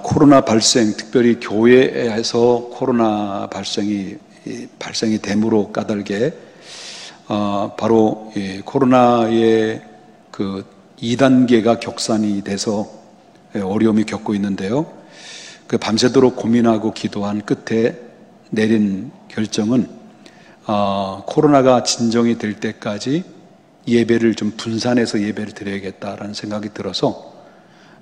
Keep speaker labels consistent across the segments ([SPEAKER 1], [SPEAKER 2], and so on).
[SPEAKER 1] 코로나 발생, 특별히 교회에서 코로나 발생이 됨으로 까닭에 바로 코로나의 그 2단계가 격산이 돼서 어려움이 겪고 있는데요. 그 밤새도록 고민하고 기도한 끝에 내린 결정은 코로나가 진정이 될 때까지 예배를 좀 분산해서 예배를 드려야겠다라는 생각이 들어서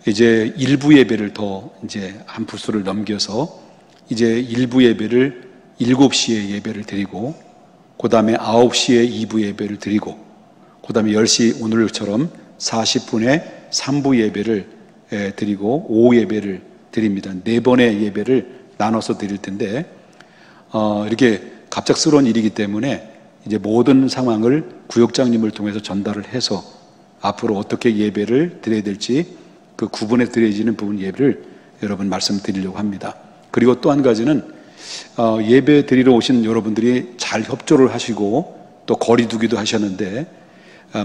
[SPEAKER 1] 이제 일부 예배를 더 이제 한 부수를 넘겨서 이제 일부 예배를 7시에 예배를 드리고 그 다음에 9시에 2부 예배를 드리고 그 다음에 10시 오늘처럼 40분에 3부 예배를 드리고 오후 예배를 드립니다. 4번의 예배를 나눠서 드릴 텐데 이렇게 갑작스러운 일이기 때문에 이제 모든 상황을 구역장님을 통해서 전달을 해서 앞으로 어떻게 예배를 드려야 될지 그 구분해 드려지는 부분 예배를 여러분 말씀드리려고 합니다. 그리고 또 한 가지는 예배 드리러 오신 여러분들이 잘 협조를 하시고 또 거리 두기도 하셨는데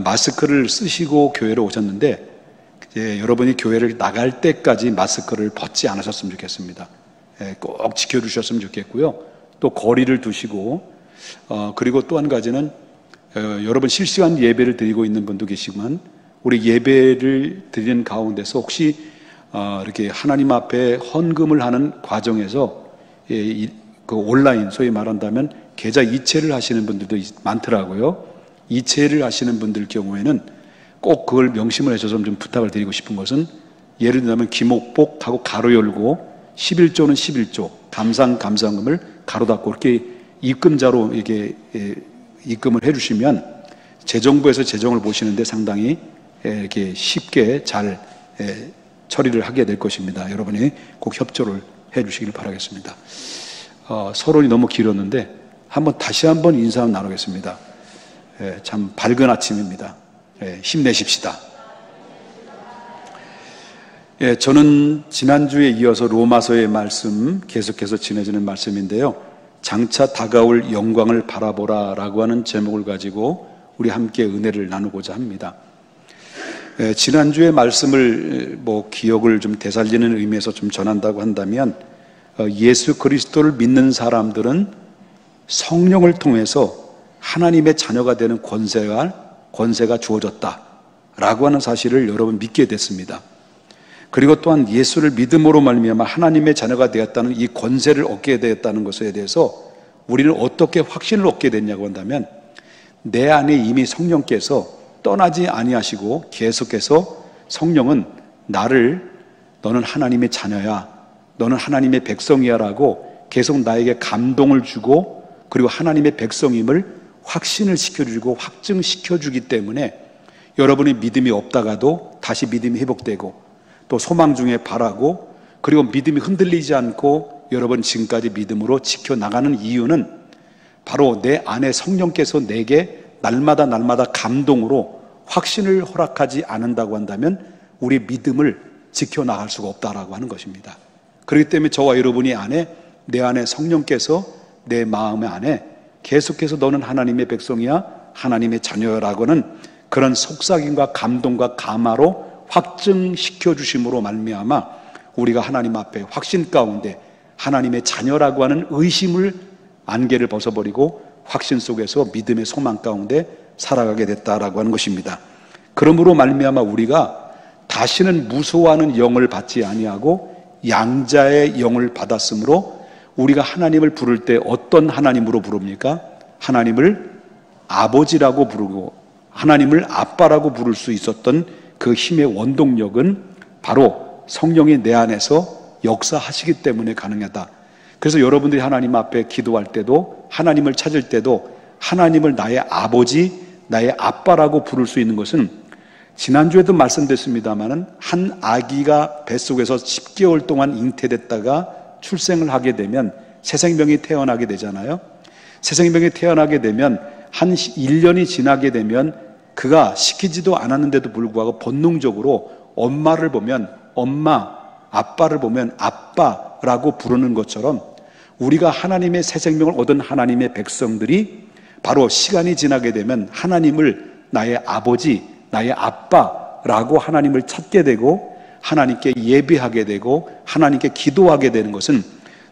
[SPEAKER 1] 마스크를 쓰시고 교회로 오셨는데 이제 여러분이 교회를 나갈 때까지 마스크를 벗지 않으셨으면 좋겠습니다. 꼭 지켜주셨으면 좋겠고요. 또 거리를 두시고 그리고 또 한 가지는 여러분 실시간 예배를 드리고 있는 분도 계시지만 우리 예배를 드리는 가운데서 혹시 이렇게 하나님 앞에 헌금을 하는 과정에서 그 온라인 소위 말한다면 계좌 이체를 하시는 분들도 많더라고요. 이체를 하시는 분들 경우에는 꼭 그걸 명심을 해줘서 좀 부탁을 드리고 싶은 것은 예를 들면 기목복하고 가로 열고 11조는 11조 감상금을 가로 닫고 이렇게 입금자로 이렇게 입금을 해주시면 재정부에서 재정을 보시는데 상당히 이렇게 쉽게 잘 처리를 하게 될 것입니다. 여러분이 꼭 협조를 해주시길 바라겠습니다. 서론이 너무 길었는데 다시 한번 인사 나누겠습니다. 참 밝은 아침입니다. 힘내십시다. 저는 지난주에 이어서 로마서의 말씀 계속해서 전해지는 말씀인데요. 장차 다가올 영광을 바라보라 라고 하는 제목을 가지고 우리 함께 은혜를 나누고자 합니다. 지난주의 말씀을 기억을 좀 되살리는 의미에서 좀 전한다고 한다면 예수 그리스도를 믿는 사람들은 성령을 통해서 하나님의 자녀가 되는 권세가 주어졌다라고 하는 사실을 여러분 믿게 됐습니다. 그리고 또한 예수를 믿음으로 말미암아 하나님의 자녀가 되었다는 이 권세를 얻게 되었다는 것에 대해서 우리는 어떻게 확신을 얻게 됐냐고 한다면 내 안에 이미 성령께서 떠나지 아니하시고 계속해서 성령은 너는 하나님의 자녀야, 너는 하나님의 백성이야 라고 계속 나에게 감동을 주고 그리고 하나님의 백성임을 확신을 시켜주고 확증시켜주기 때문에 여러분이 믿음이 없다가도 다시 믿음이 회복되고 또 소망 중에 바라고 그리고 믿음이 흔들리지 않고 여러분 지금까지 믿음으로 지켜나가는 이유는 바로 내 안에 성령께서 내게 날마다 감동으로 확신을 허락하지 않는다고 한다면 우리 믿음을 지켜나갈 수가 없다라고 하는 것입니다. 그렇기 때문에 저와 여러분이 내 안에 성령께서 내 마음 안에 계속해서 너는 하나님의 백성이야, 하나님의 자녀라고는 그런 속삭임과 감동과 감화로 확증시켜 주심으로 말미암아 우리가 하나님 앞에 확신 가운데 하나님의 자녀라고 하는 의심을 안개를 벗어버리고 확신 속에서 믿음의 소망 가운데 살아가게 됐다라고 하는 것입니다. 그러므로 말미암아 우리가 다시는 무서워하는 영을 받지 아니하고 양자의 영을 받았으므로 우리가 하나님을 부를 때 어떤 하나님으로 부릅니까? 하나님을 아버지라고 부르고 하나님을 아빠라고 부를 수 있었던 그 힘의 원동력은 바로 성령이 내 안에서 역사하시기 때문에 가능하다. 그래서 여러분들이 하나님 앞에 기도할 때도 하나님을 찾을 때도 하나님을 나의 아버지, 나의 아빠라고 부를 수 있는 것은 지난주에도 말씀드렸습니다마는 한 아기가 뱃속에서 10개월 동안 잉태됐다가 출생을 하게 되면 새 생명이 태어나게 되잖아요. 새 생명이 태어나게 되면 한 1년이 지나게 되면 그가 시키지도 않았는데도 불구하고 본능적으로 엄마를 보면 엄마, 아빠를 보면 아빠라고 부르는 것처럼 우리가 하나님의 새 생명을 얻은 하나님의 백성들이 바로 시간이 지나게 되면 하나님을 나의 아버지, 나의 아빠라고 하나님을 찾게 되고 하나님께 예배하게 되고 하나님께 기도하게 되는 것은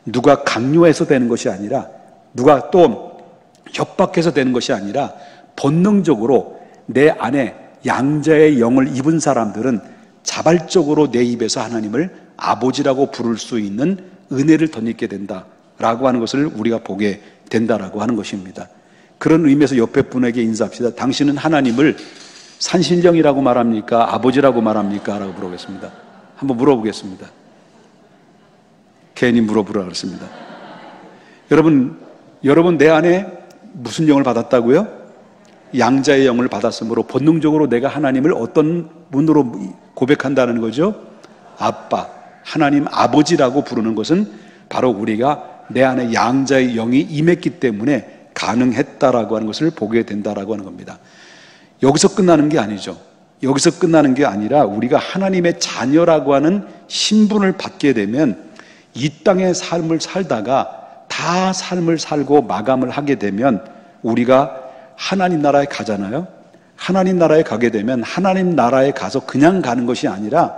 [SPEAKER 1] 누가 강요해서 되는 것이 아니라, 누가 또 협박해서 되는 것이 아니라 본능적으로 내 안에 양자의 영을 입은 사람들은 자발적으로 내 입에서 하나님을 아버지라고 부를 수 있는 은혜를 덧입게 된다라고 하는 것을 우리가 보게 된다라고 하는 것입니다. 그런 의미에서 옆에 분에게 인사합시다. 당신은 하나님을 산신령이라고 말합니까? 아버지라고 말합니까? 라고 물어보겠습니다. 한번 물어보겠습니다. 괜히 물어보라 그랬습니다. 여러분 내 안에 무슨 영을 받았다고요? 양자의 영을 받았으므로 본능적으로 내가 하나님을 어떤 분으로 고백한다는 거죠? 아빠, 하나님 아버지라고 부르는 것은 바로 우리가 내 안에 양자의 영이 임했기 때문에 가능했다라고 하는 것을 보게 된다라고 하는 겁니다. 여기서 끝나는 게 아니죠. 여기서 끝나는 게 아니라 우리가 하나님의 자녀라고 하는 신분을 받게 되면 이 땅의 삶을 살다가 다 삶을 살고 마감을 하게 되면 우리가 하나님 나라에 가잖아요. 하나님 나라에 가게 되면 하나님 나라에 가서 그냥 가는 것이 아니라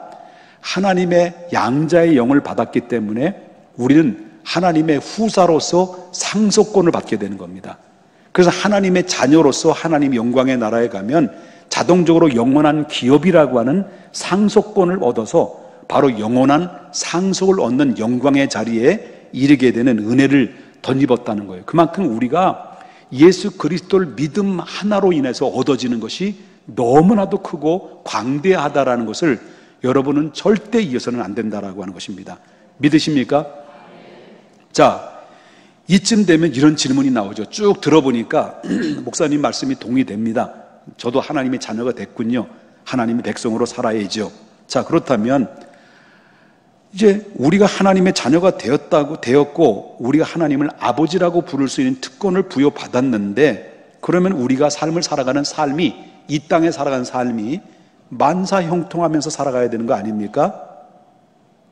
[SPEAKER 1] 하나님의 양자의 영을 받았기 때문에 우리는 하나님의 후사로서 상속권을 받게 되는 겁니다. 그래서 하나님의 자녀로서 하나님 영광의 나라에 가면 자동적으로 영원한 기업이라고 하는 상속권을 얻어서 바로 영원한 상속을 얻는 영광의 자리에 이르게 되는 은혜를 덧입었다는 거예요. 그만큼 우리가 예수 그리스도를 믿음 하나로 인해서 얻어지는 것이 너무나도 크고 광대하다라는 것을 여러분은 절대 잊어서는 안 된다라고 하는 것입니다. 믿으십니까? 자, 이쯤 되면 이런 질문이 나오죠. 쭉 들어보니까 목사님 말씀이 동의됩니다. 저도 하나님의 자녀가 됐군요. 하나님의 백성으로 살아야죠. 자, 그렇다면 이제 우리가 하나님의 자녀가 되었고 우리가 하나님을 아버지라고 부를 수 있는 특권을 부여받았는데, 그러면 우리가 삶을 살아가는 삶이, 이 땅에 살아가는 삶이 만사형통하면서 살아가야 되는 거 아닙니까?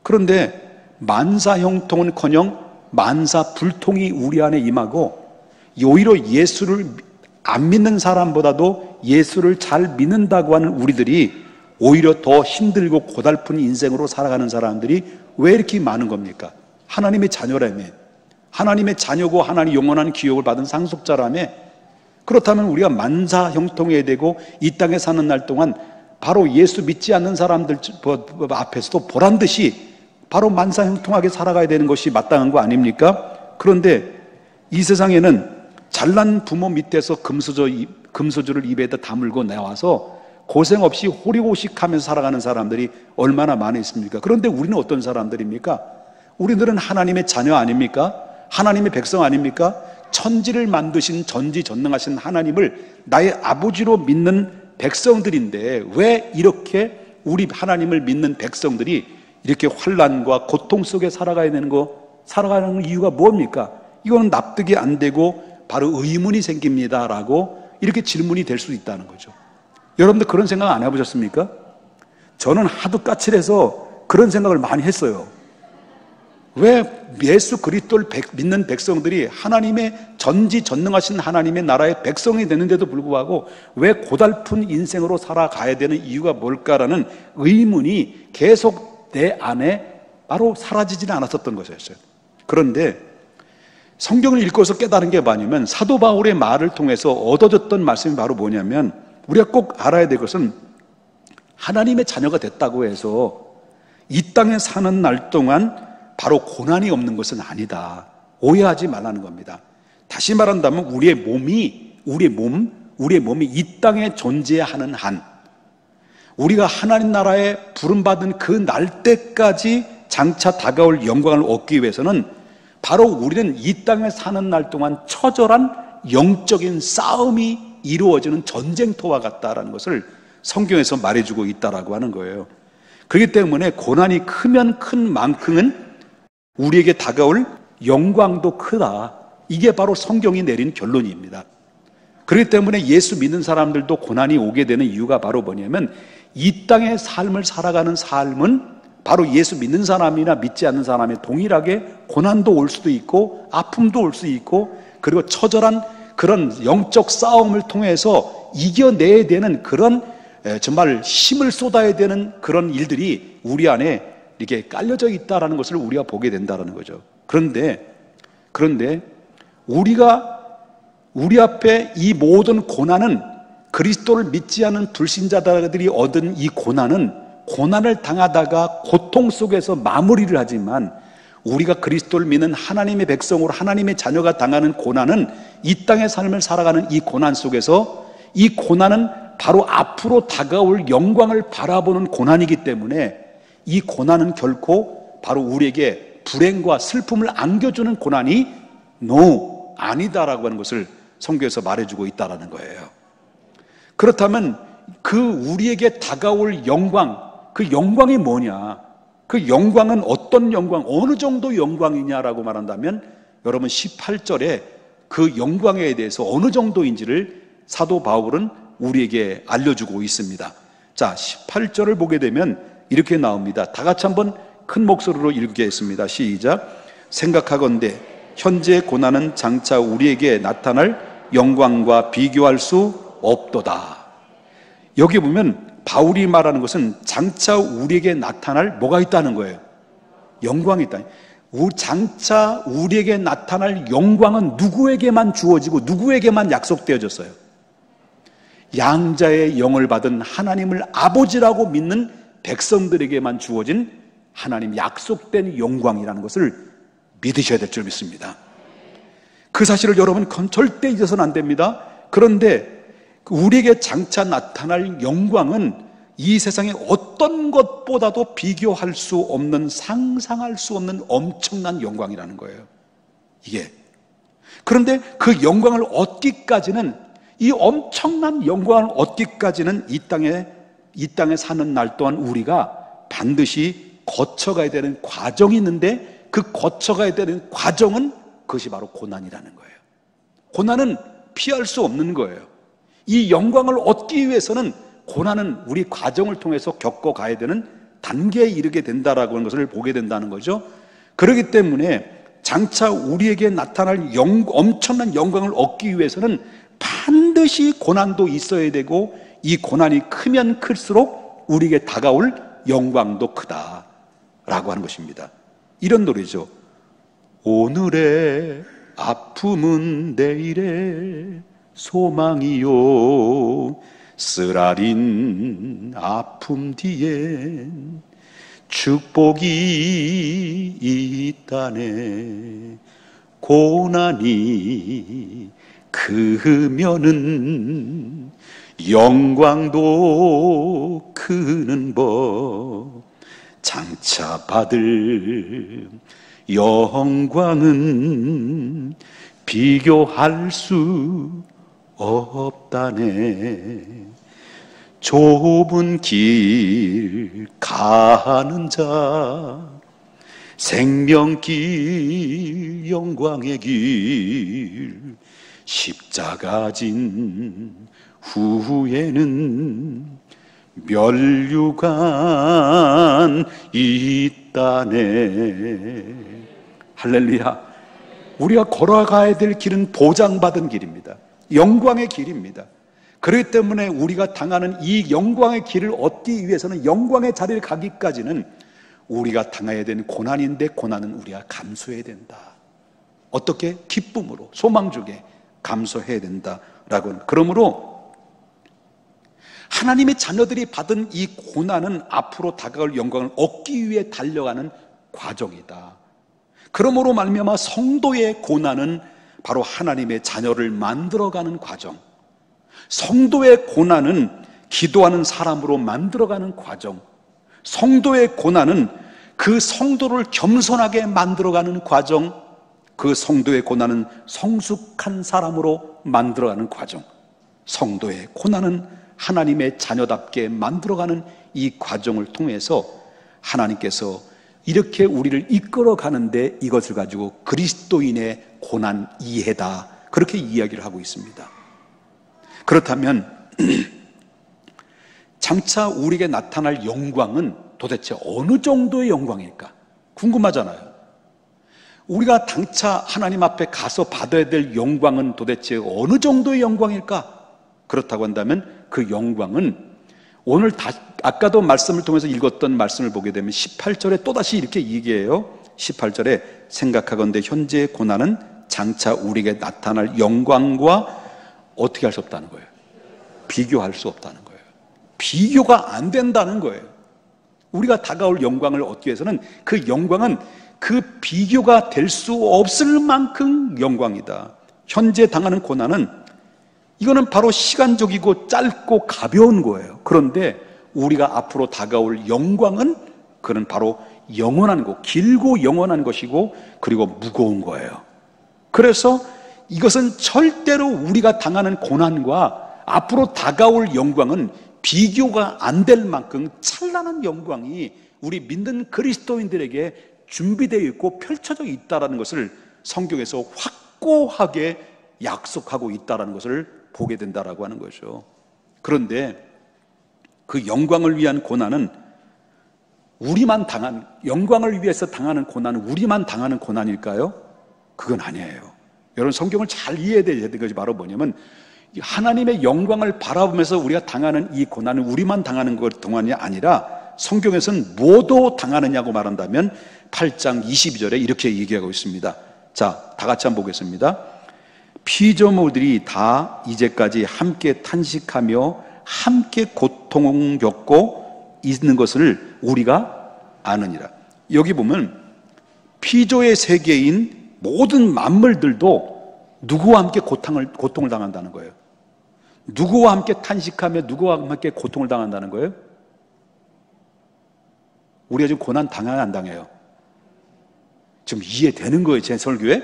[SPEAKER 1] 그런데 만사형통은커녕 만사불통이 우리 안에 임하고, 오히려 예수를 안 믿는 사람보다도 예수를 잘 믿는다고 하는 우리들이 오히려 더 힘들고 고달픈 인생으로 살아가는 사람들이 왜 이렇게 많은 겁니까? 하나님의 자녀라며, 하나님의 자녀고 하나님 영원한 기업을 받은 상속자라며. 그렇다면 우리가 만사형통해야 되고 이 땅에 사는 날 동안 바로 예수 믿지 않는 사람들 앞에서도 보란듯이 바로 만사형통하게 살아가야 되는 것이 마땅한 거 아닙니까? 그런데 이 세상에는 잘난 부모 밑에서 금수저를 입에다 다물고 나와서 고생 없이 호리호식하면서 살아가는 사람들이 얼마나 많이 있습니까? 그런데 우리는 어떤 사람들입니까? 우리들은 하나님의 자녀 아닙니까? 하나님의 백성 아닙니까? 천지를 만드신 전지전능하신 하나님을 나의 아버지로 믿는 백성들인데 왜 이렇게 우리 하나님을 믿는 백성들이 이렇게 환난과 고통 속에 살아가는 이유가 뭡니까? 이거는 납득이 안 되고 바로 의문이 생깁니다라고 이렇게 질문이 될 수 있다는 거죠. 여러분들 그런 생각 안 해보셨습니까? 저는 하도 까칠해서 그런 생각을 많이 했어요. 왜 예수 그리스도를 믿는 백성들이 하나님의 전지전능하신 하나님의 나라의 백성이 되는데도 불구하고 왜 고달픈 인생으로 살아가야 되는 이유가 뭘까라는 의문이 계속 내 안에 바로 사라지지는 않았었던 것이었어요. 그런데 성경을 읽고서 깨달은 게 뭐냐면 사도 바울의 말을 통해서 얻어졌던 말씀이 바로 뭐냐면, 우리가 꼭 알아야 될 것은 하나님의 자녀가 됐다고 해서 이 땅에 사는 날 동안 바로 고난이 없는 것은 아니다. 오해하지 말라는 겁니다. 다시 말한다면 우리의 몸이 이 땅에 존재하는 한, 우리가 하나님 나라에 부름받은 그 날 때까지 장차 다가올 영광을 얻기 위해서는 바로 우리는 이 땅에 사는 날 동안 처절한 영적인 싸움이 이루어지는 전쟁터와 같다라는 것을 성경에서 말해주고 있다라고 하는 거예요. 그렇기 때문에 고난이 크면 큰 만큼은 우리에게 다가올 영광도 크다. 이게 바로 성경이 내린 결론입니다. 그렇기 때문에 예수 믿는 사람들도 고난이 오게 되는 이유가 바로 뭐냐면, 이 땅의 삶을 살아가는 삶은 바로 예수 믿는 사람이나 믿지 않는 사람이 동일하게 고난도 올 수도 있고 아픔도 올 수 있고, 그리고 처절한 그런 영적 싸움을 통해서 이겨내야 되는 그런 정말 힘을 쏟아야 되는 그런 일들이 우리 안에 이렇게 깔려져 있다라는 것을 우리가 보게 된다는 거죠. 그런데 우리 앞에 이 모든 고난은, 그리스도를 믿지 않은 불신자들이 얻은 이 고난을 당하다가 고통 속에서 마무리를 하지만, 우리가 그리스도를 믿는 하나님의 백성으로 하나님의 자녀가 당하는 고난은, 이 땅의 삶을 살아가는 이 고난 속에서, 이 고난은 바로 앞으로 다가올 영광을 바라보는 고난이기 때문에, 이 고난은 결코 바로 우리에게 불행과 슬픔을 안겨주는 고난이 아니다라고 하는 것을 성경에서 말해주고 있다는 거예요. 그렇다면 그 우리에게 다가올 영광, 그 영광이 뭐냐? 그 영광은 어떤 영광, 어느 정도 영광이냐라고 말한다면, 여러분 18절에 그 영광에 대해서 어느 정도인지를 사도 바울은 우리에게 알려주고 있습니다. 자, 18절을 보게 되면 이렇게 나옵니다. 다 같이 한번 큰 목소리로 읽겠습니다. 시작. 생각하건대 현재의 고난은 장차 우리에게 나타날 영광과 비교할 수 없도다. 여기 보면 바울이 말하는 것은 장차 우리에게 나타날 뭐가 있다는 거예요? 영광이 있다. 장차 우리에게 나타날 영광은 누구에게만 주어지고 누구에게만 약속되어졌어요? 양자의 영을 받은 하나님을 아버지라고 믿는 백성들에게만 주어진 하나님 약속된 영광이라는 것을 믿으셔야 될 줄 믿습니다. 그 사실을 여러분 절대 잊어서는 안 됩니다. 그런데 우리에게 장차 나타날 영광은 이 세상의 어떤 것보다도 비교할 수 없는, 상상할 수 없는 엄청난 영광이라는 거예요. 이게. 그런데 그 영광을 얻기까지는, 이 엄청난 영광을 얻기까지는 이 땅에 사는 날 동안 우리가 반드시 거쳐가야 되는 과정이 있는데, 그 거쳐가야 되는 과정은 그것이 바로 고난이라는 거예요. 고난은 피할 수 없는 거예요. 이 영광을 얻기 위해서는 고난은 우리 과정을 통해서 겪어가야 되는 단계에 이르게 된다라고 하는 것을 보게 된다는 거죠. 그렇기 때문에 장차 우리에게 나타날 엄청난 영광을 얻기 위해서는 반드시 고난도 있어야 되고, 이 고난이 크면 클수록 우리에게 다가올 영광도 크다라고 하는 것입니다. 이런 노래죠. 오늘의 아픔은 내일의 소망이요, 쓰라린 아픔 뒤엔 축복이 있다네. 고난이 크면은 영광도 크는 법, 장차 받을 영광은 비교할 수 없다네. 좁은 길 가는 자, 생명길 영광의 길, 십자가 진 후에는 멸류관 있다네. 할렐루야. 우리가 걸어가야 될 길은 보장받은 길입니다. 영광의 길입니다. 그렇기 때문에 우리가 당하는 이 영광의 길을 얻기 위해서는, 영광의 자리를 가기까지는 우리가 당해야 되는 고난인데, 고난은 우리가 감수해야 된다. 어떻게? 기쁨으로, 소망 중에 감수해야 된다라고. 그러므로 하나님의 자녀들이 받은 이 고난은 앞으로 다가올 영광을 얻기 위해 달려가는 과정이다. 그러므로 말미암아 성도의 고난은 바로 하나님의 자녀를 만들어가는 과정, 성도의 고난은 기도하는 사람으로 만들어가는 과정, 성도의 고난은 그 성도를 겸손하게 만들어가는 과정, 그 성도의 고난은 성숙한 사람으로 만들어가는 과정, 성도의 고난은 하나님의 자녀답게 만들어가는 이 과정을 통해서 하나님께서 이렇게 우리를 이끌어 가는데, 이것을 가지고 그리스도인의 고난 이해다, 그렇게 이야기를 하고 있습니다. 그렇다면 장차 우리에게 나타날 영광은 도대체 어느 정도의 영광일까? 궁금하잖아요. 우리가 장차 하나님 앞에 가서 받아야 될 영광은 도대체 어느 정도의 영광일까? 그렇다고 한다면 그 영광은 오늘 아까도 말씀을 통해서 읽었던 말씀을 보게 되면 18절에 또다시 이렇게 얘기해요. 18절에 생각하건대 현재의 고난은 장차 우리에게 나타날 영광과 어떻게 할 수 없다는 거예요? 비교할 수 없다는 거예요. 비교가 안 된다는 거예요. 우리가 다가올 영광을 얻기 위해서는 그 영광은 그 비교가 될 수 없을 만큼 영광이다. 현재 당하는 고난은 이거는 바로 시간적이고 짧고 가벼운 거예요. 그런데 우리가 앞으로 다가올 영광은 그는 바로 영원한 거, 길고 영원한 것이고 그리고 무거운 거예요. 그래서 이것은 절대로 우리가 당하는 고난과 앞으로 다가올 영광은 비교가 안 될 만큼 찬란한 영광이 우리 믿는 그리스도인들에게 준비되어 있고 펼쳐져 있다는 것을 성경에서 확고하게 약속하고 있다는 것을 보게 된다라고 하는 거죠. 그런데 그 영광을 위한 고난은 영광을 위해서 당하는 고난은 우리만 당하는 고난일까요? 그건 아니에요. 여러분, 성경을 잘 이해해야 되는 것이 바로 뭐냐면 하나님의 영광을 바라보면서 우리가 당하는 이 고난은 우리만 당하는 것 동안이 아니라 성경에서는 모두 당하느냐고 말한다면 8장 22절에 이렇게 얘기하고 있습니다. 자, 다 같이 한번 보겠습니다. 피조물들이 다 이제까지 함께 탄식하며 함께 고통을 겪고 있는 것을 우리가 아느니라. 여기 보면 피조의 세계인 모든 만물들도 누구와 함께 고통을 당한다는 거예요. 누구와 함께 탄식하며 누구와 함께 고통을 당한다는 거예요? 우리가 지금 고난 당해요, 안 당해요? 지금 이해되는 거예요, 제 설교에?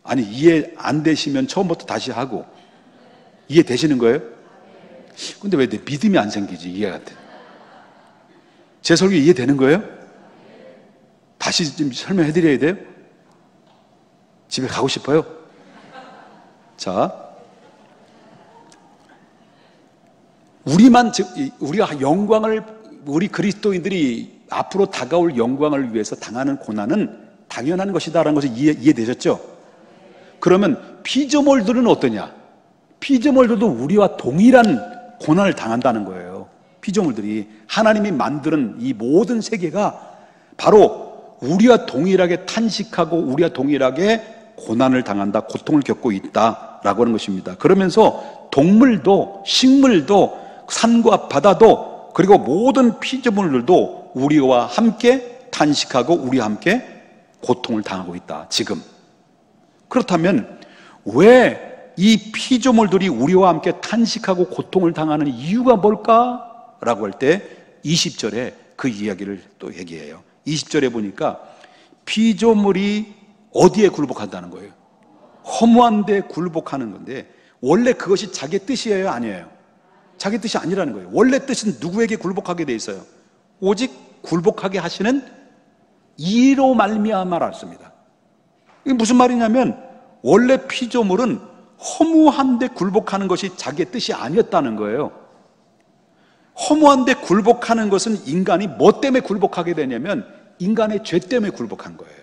[SPEAKER 1] 아니, 이해 안 되시면 처음부터 다시 하고. 이해되시는 거예요? 근데 왜 내 믿음이 안 생기지? 이해가 안 돼. 제 설교 이해되는 거예요? 다시 좀 설명해 드려야 돼요? 집에 가고 싶어요? 자, 우리가 영광을, 우리 그리스도인들이 앞으로 다가올 영광을 위해서 당하는 고난은 당연한 것이다라는 것이 이해되셨죠? 그러면 피조물들은 어떠냐? 피조물들도 우리와 동일한 고난을 당한다는 거예요. 피조물들이 하나님이 만드는 이 모든 세계가 바로 우리와 동일하게 탄식하고 우리와 동일하게 고난을 당한다, 고통을 겪고 있다라고 하는 것입니다. 그러면서 동물도 식물도 산과 바다도 그리고 모든 피조물들도 우리와 함께 탄식하고 우리와 함께 고통을 당하고 있다, 지금. 그렇다면 왜 이 피조물들이 우리와 함께 탄식하고 고통을 당하는 이유가 뭘까? 라고 할 때 20절에 그 이야기를 또 얘기해요. 20절에 보니까 피조물이 어디에 굴복한다는 거예요? 허무한 데 굴복하는 건데 원래 그것이 자기 뜻이에요, 아니에요? 자기 뜻이 아니라는 거예요. 원래 뜻은 누구에게 굴복하게 돼 있어요? 오직 굴복하게 하시는 이로 말미암아라습니다. 이게 무슨 말이냐면 원래 피조물은 허무한 데 굴복하는 것이 자기의 뜻이 아니었다는 거예요. 허무한 데 굴복하는 것은 인간이 뭐 때문에 굴복하게 되냐면 인간의 죄 때문에 굴복한 거예요.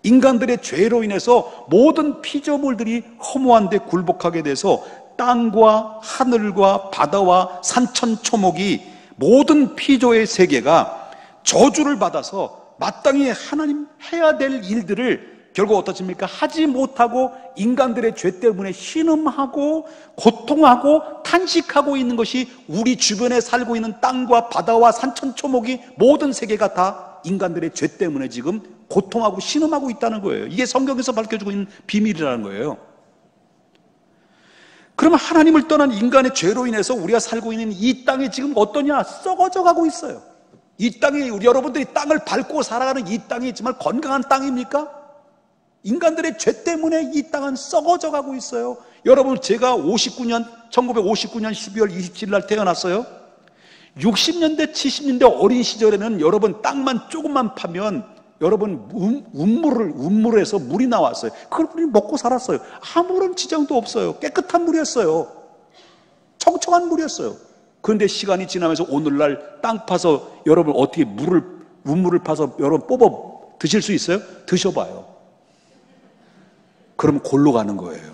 [SPEAKER 1] 인간들의 죄로 인해서 모든 피조물들이 허무한 데 굴복하게 돼서 땅과 하늘과 바다와 산천초목이 모든 피조의 세계가 저주를 받아서 마땅히 하나님 해야 될 일들을 결국 어떻습니까? 하지 못하고 인간들의 죄 때문에 신음하고 고통하고 탄식하고 있는 것이 우리 주변에 살고 있는 땅과 바다와 산천초목이 모든 세계가 다 인간들의 죄 때문에 지금 고통하고 신음하고 있다는 거예요. 이게 성경에서 밝혀주고 있는 비밀이라는 거예요. 그러면 하나님을 떠난 인간의 죄로 인해서 우리가 살고 있는 이 땅이 지금 어떠냐? 썩어져 가고 있어요. 이 땅이, 여러분들이 땅을 밟고 살아가는 이 땅이 정말 건강한 땅입니까? 인간들의 죄 때문에 이 땅은 썩어져 가고 있어요. 여러분, 제가 1959년 12월 27일 날 태어났어요. 60년대 70년대 어린 시절에는 여러분 땅만 조금만 파면 여러분 운물에서 물이 나왔어요. 그걸 우리 먹고 살았어요. 아무런 지장도 없어요. 깨끗한 물이었어요. 청청한 물이었어요. 그런데 시간이 지나면서 오늘날 땅 파서 여러분 어떻게 운물을 파서 여러분 뽑아 드실 수 있어요? 드셔봐요. 그럼 골로 가는 거예요.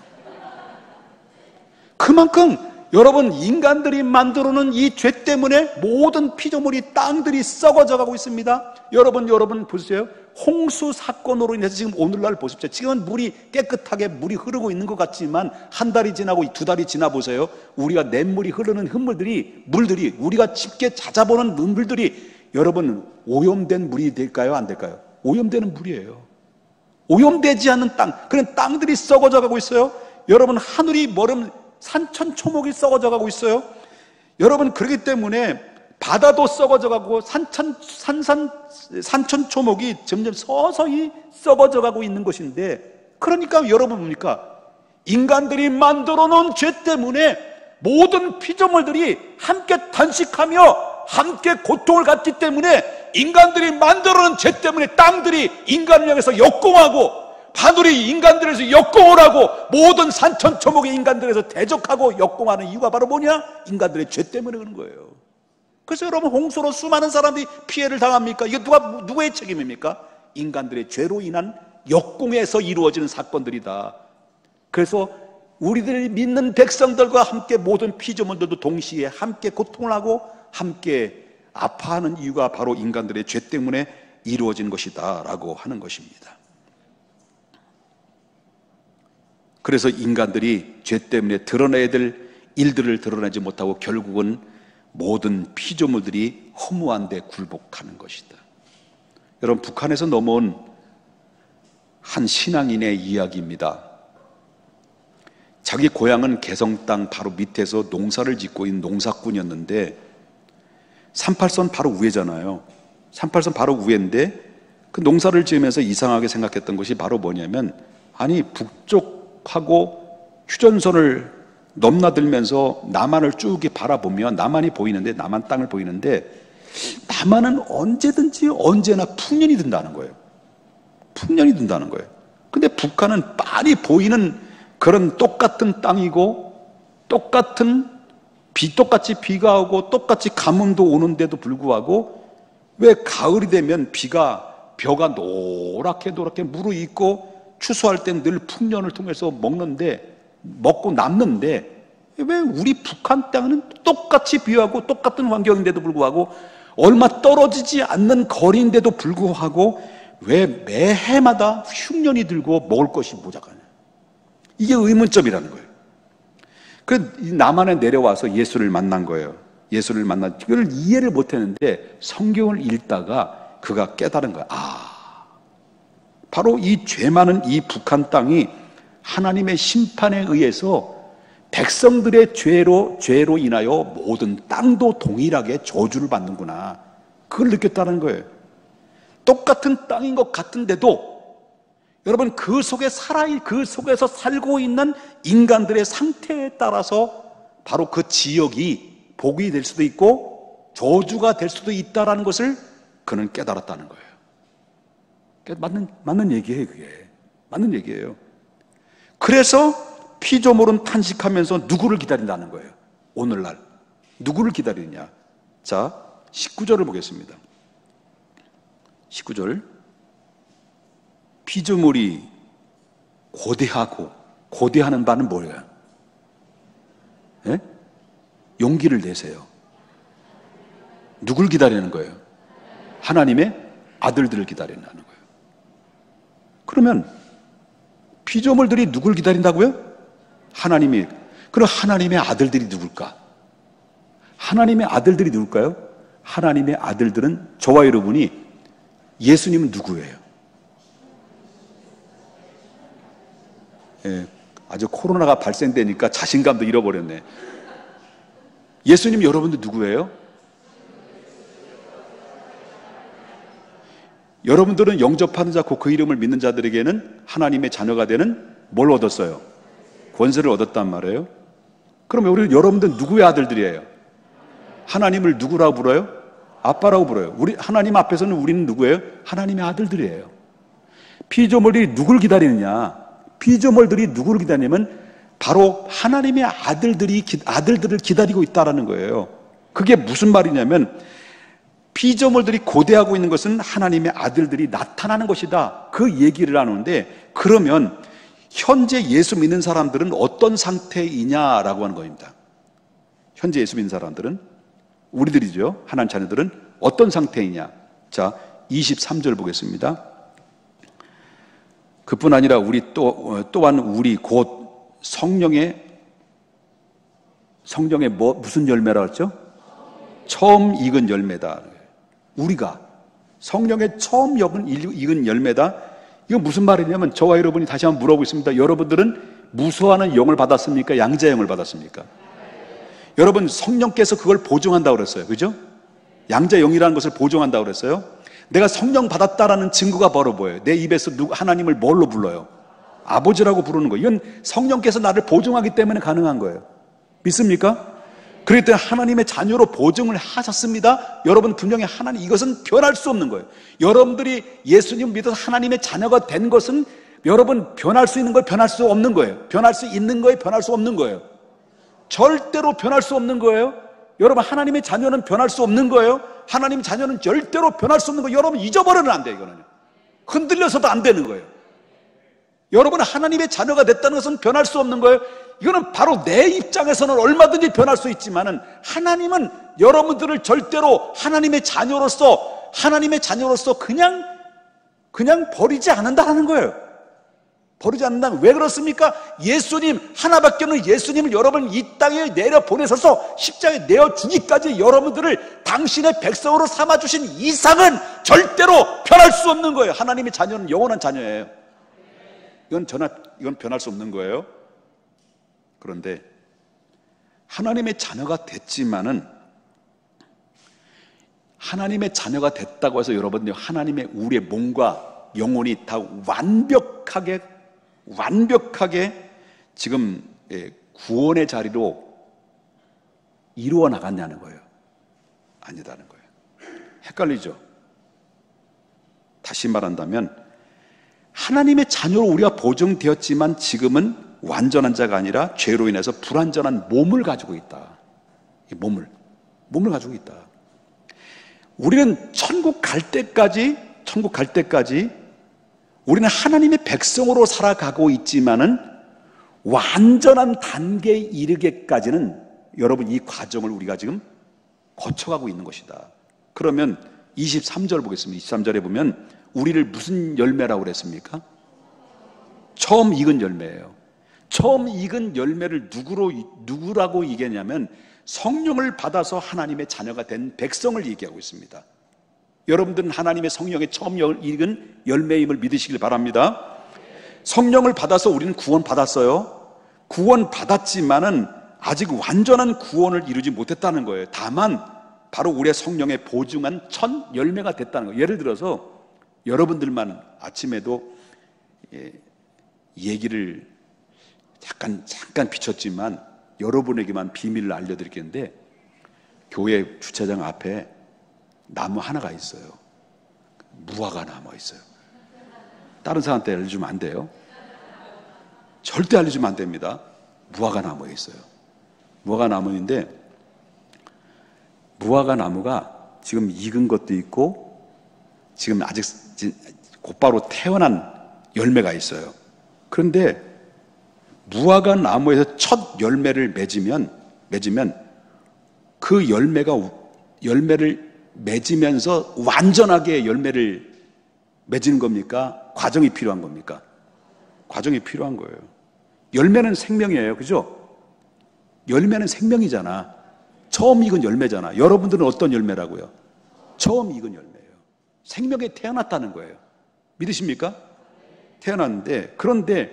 [SPEAKER 1] 그만큼 여러분, 인간들이 만들어놓은 이 죄 때문에 모든 피조물이, 땅들이 썩어져 가고 있습니다. 여러분 보세요. 홍수 사건으로 인해서 지금 오늘날 보십시오. 지금은 물이 깨끗하게 물이 흐르고 있는 것 같지만 한 달이 지나고 두 달이 지나 보세요. 우리가 냇물이 흐르는 물들이 우리가 쉽게 찾아보는 물들이 여러분 오염된 물이 될까요? 안 될까요? 오염되는 물이에요. 오염되지 않는 땅, 그런 땅들이 썩어져 가고 있어요. 여러분, 하늘이 머름 산천초목이 썩어져 가고 있어요. 여러분, 그렇기 때문에 바다도 썩어져 가고 산천초목이 점점 서서히 썩어져 가고 있는 것인데, 그러니까 여러분 뭡니까? 인간들이 만들어 놓은 죄 때문에 모든 피조물들이 함께 탄식하며 함께 고통을 갖기 때문에, 인간들이 만들어 놓은 죄 때문에 땅들이 인간을 향해서 역공하고 하늘이 인간들에서 역공을 하고 모든 산천초목이 인간들에서 대적하고 역공하는 이유가 바로 뭐냐? 인간들의 죄 때문에 그런 거예요. 그래서 여러분, 홍수로 수많은 사람들이 피해를 당합니까? 이게 누구의 책임입니까? 인간들의 죄로 인한 역공에서 이루어지는 사건들이다. 그래서 우리들이 믿는 백성들과 함께 모든 피조물들도 동시에 함께 고통을 하고 함께 아파하는 이유가 바로 인간들의 죄 때문에 이루어진 것이다 라고 하는 것입니다. 그래서 인간들이 죄 때문에 드러내야 될 일들을 드러내지 못하고 결국은 모든 피조물들이 허무한 데 굴복하는 것이다. 여러분, 북한에서 넘어온 한 신앙인의 이야기입니다. 자기 고향은 개성 땅 바로 밑에서 농사를 짓고 있는 농사꾼이었는데, 38선 바로 위에잖아요. 38선 바로 위인데 그 농사를 지으면서 이상하게 생각했던 것이 바로 뭐냐면, 아니 북쪽하고 휴전선을 넘나들면서 남한을 쭉 바라보면 남한이 보이는데, 남한 땅을 보이는데, 남한은 언제든지 언제나 풍년이 든다는 거예요. 풍년이 든다는 거예요. 근데 북한은 빤히 보이는 그런 똑같은 땅이고 똑같이 비가 오고 똑같이 가뭄도 오는데도 불구하고 왜 가을이 되면 벼가 노랗게 무르익고 추수할 땐 늘 풍년을 통해서 먹고 남는데, 왜 우리 북한 땅은 똑같이 비하고 똑같은 환경인데도 불구하고 얼마 떨어지지 않는 거리인데도 불구하고 왜 매해마다 흉년이 들고 먹을 것이 모자라냐? 이게 의문점이라는 거예요. 그 남한에 내려와서 예수를 만난 거예요. 예수를 만나 그걸 이해를 못했는데 성경을 읽다가 그가 깨달은 거야. 바로 이 죄 많은 이 북한 땅이 하나님의 심판에 의해서 백성들의 죄로 인하여 모든 땅도 동일하게 저주를 받는구나. 그걸 느꼈다는 거예요. 똑같은 땅인 것 같은데도 여러분, 그 속에서 살고 있는 인간들의 상태에 따라서 바로 그 지역이 복이 될 수도 있고 저주가 될 수도 있다는 것을 그는 깨달았다는 거예요. 맞는 얘기예요. 그게 맞는 얘기예요. 그래서 피조물은 탄식하면서 누구를 기다린다는 거예요. 오늘날 누구를 기다리느냐? 자, 19절을 보겠습니다. 19절. 피조물이 고대하는 바는 뭐예요? 예? 용기를 내세요. 누굴 기다리는 거예요? 하나님의 아들들을 기다리는 거예요. 그러면 피조물들이 누굴 기다린다고요? 그럼 하나님의 아들들이 누굴까? 하나님의 아들들이 누굴까요? 하나님의 아들들은 저와 여러분이, 예수님은 누구예요? 예, 아주 코로나가 발생되니까 자신감도 잃어버렸네. 예수님 여러분들 누구예요? 여러분들은 영접하는 자, 그 이름을 믿는 자들에게는 하나님의 자녀가 되는 뭘 얻었어요? 권세를 얻었단 말이에요. 그럼 여러분들 누구의 아들들이에요? 하나님을 누구라고 불러요? 아빠라고 불러요. 하나님 앞에서는 우리는 누구예요? 하나님의 아들들이에요. 피조물이 누굴 기다리느냐? 피조물들이 누구를 기다리냐면 바로 하나님의 아들들을 기다리고 있다라는 거예요. 그게 무슨 말이냐면, 피조물들이 고대하고 있는 것은 하나님의 아들들이 나타나는 것이다. 그 얘기를 하는데, 그러면 현재 예수 믿는 사람들은 어떤 상태이냐라고 하는 겁니다. 현재 예수 믿는 사람들은, 우리들이죠. 하나님 자녀들은 어떤 상태이냐. 자, 23절 보겠습니다. 그뿐 아니라 우리 또한 우리 곧 성령의 무슨 열매라 했죠? 처음 익은 열매다. 우리가 성령의 처음 익은 열매다. 이거 무슨 말이냐면, 저와 여러분이 다시 한번 물어보겠습니다. 여러분들은 무서워하는 영을 받았습니까? 양자의 영을 받았습니까? 여러분, 성령께서 그걸 보증한다고 그랬어요. 그죠? 양자의 영이라는 것을 보증한다고 그랬어요. 내가 성령 받았다라는 증거가 바로 뭐예요? 내 입에서 하나님을 뭘로 불러요? 아버지라고 부르는 거예요. 이건 성령께서 나를 보증하기 때문에 가능한 거예요. 믿습니까? 그렇기 때문에 하나님의 자녀로 보증을 하셨습니다. 여러분, 분명히 하나님, 이것은 변할 수 없는 거예요. 여러분들이 예수님 믿어서 하나님의 자녀가 된 것은, 여러분, 변할 수 있는 걸 변할 수 없는 거예요. 변할 수 있는 거에 변할 수 없는 거예요. 절대로 변할 수 없는 거예요. 여러분, 하나님의 자녀는 변할 수 없는 거예요. 하나님 자녀는 절대로 변할 수 없는 거예요. 여러분, 잊어버리면 안 돼요. 이거는요. 흔들려서도 안 되는 거예요. 여러분, 하나님의 자녀가 됐다는 것은 변할 수 없는 거예요. 이거는 바로 내 입장에서는 얼마든지 변할 수 있지만은, 하나님은 여러분들을 절대로 하나님의 자녀로서 그냥 버리지 않는다는 거예요. 버리지 않는다. 왜 그렇습니까? 예수님 하나밖에 없는 예수님을 여러분 이 땅에 내려 보내셔서 십자가에 내어 주기까지 여러분들을 당신의 백성으로 삼아 주신 이상은 절대로 변할 수 없는 거예요. 하나님의 자녀는 영원한 자녀예요. 이건 변할 수 없는 거예요. 그런데 하나님의 자녀가 됐지만은, 하나님의 자녀가 됐다고 해서 여러분들 하나님의 우리의 몸과 영혼이 다 완벽하게 지금 구원의 자리로 이루어 나갔냐는 거예요. 아니다는 거예요. 헷갈리죠? 다시 말한다면, 하나님의 자녀로 우리가 보증되었지만 지금은 완전한 자가 아니라 죄로 인해서 불완전한 몸을 가지고 있다. 이 몸을 가지고 있다. 우리는 천국 갈 때까지 우리는 하나님의 백성으로 살아가고 있지만은, 완전한 단계에 이르기까지는 여러분, 이 과정을 우리가 지금 거쳐가고 있는 것이다. 그러면 23절 보겠습니다. 23절에 보면 우리를 무슨 열매라고 그랬습니까? 처음 익은 열매예요. 처음 익은 열매를 누구라고 얘기하냐면, 성령을 받아서 하나님의 자녀가 된 백성을 얘기하고 있습니다. 여러분들은 하나님의 성령의 처음 익은 열매임을 믿으시길 바랍니다. 성령을 받아서 우리는 구원 받았어요. 구원 받았지만은 아직 완전한 구원을 이루지 못했다는 거예요. 다만 바로 우리의 성령의 보증한 첫 열매가 됐다는 거예요. 예를 들어서 여러분들만 아침에도 얘기를 잠깐 비췄지만 여러분에게만 비밀을 알려드리겠는데, 교회 주차장 앞에 나무 하나가 있어요. 무화과 나무가 있어요. 다른 사람한테 알려주면 안 돼요. 절대 알려주면 안 됩니다. 무화과 나무가 있어요. 무화과 나무인데, 무화과 나무가 지금 익은 것도 있고, 지금 아직 곧바로 태어난 열매가 있어요. 그런데 무화과 나무에서 첫 열매를 맺으면 그 열매를 맺으면서 완전하게 열매를 맺는 겁니까? 과정이 필요한 겁니까? 과정이 필요한 거예요. 열매는 생명이에요. 그죠? 열매는 생명이잖아. 처음 익은 열매잖아. 여러분들은 어떤 열매라고요? 처음 익은 열매예요. 생명에 태어났다는 거예요. 믿으십니까? 태어났는데, 그런데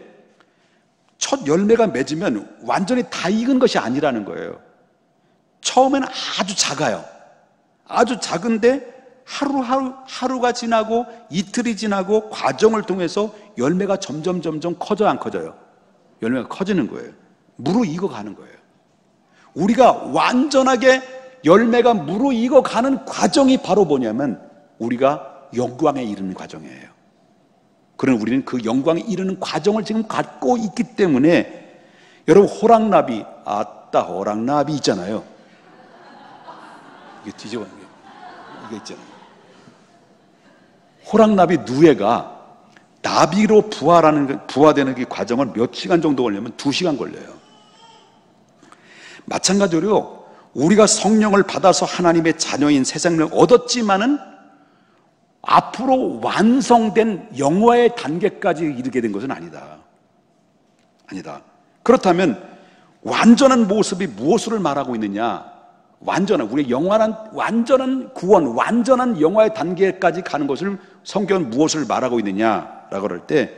[SPEAKER 1] 첫 열매가 맺으면 완전히 다 익은 것이 아니라는 거예요. 처음에는 아주 작아요. 아주 작은데 하루가 지나고 이틀이 지나고 과정을 통해서 열매가 점점 커져요, 안 커져요? 열매가 커지는 거예요. 무르익어가는 거예요. 우리가 완전하게 열매가 무르익어가는 과정이 바로 뭐냐면, 우리가 영광에 이르는 과정이에요. 그러나 우리는 그 영광에 이르는 과정을 지금 갖고 있기 때문에, 여러분, 호랑나비 있잖아요. 이게 뒤집어 이게 있잖아요. 호랑나비 누에가 나비로 부화되는 그 과정을 몇 시간 정도 걸리면 2시간 걸려요. 마찬가지로 우리가 성령을 받아서 하나님의 자녀인 새 생명을 얻었지만은 앞으로 완성된 영화의 단계까지 이르게 된 것은 아니다. 그렇다면 완전한 모습이 무엇을 말하고 있느냐? 우리의 영원한 완전한 구원, 완전한 영화의 단계까지 가는 것을 성경은 무엇을 말하고 있느냐라고 할 때,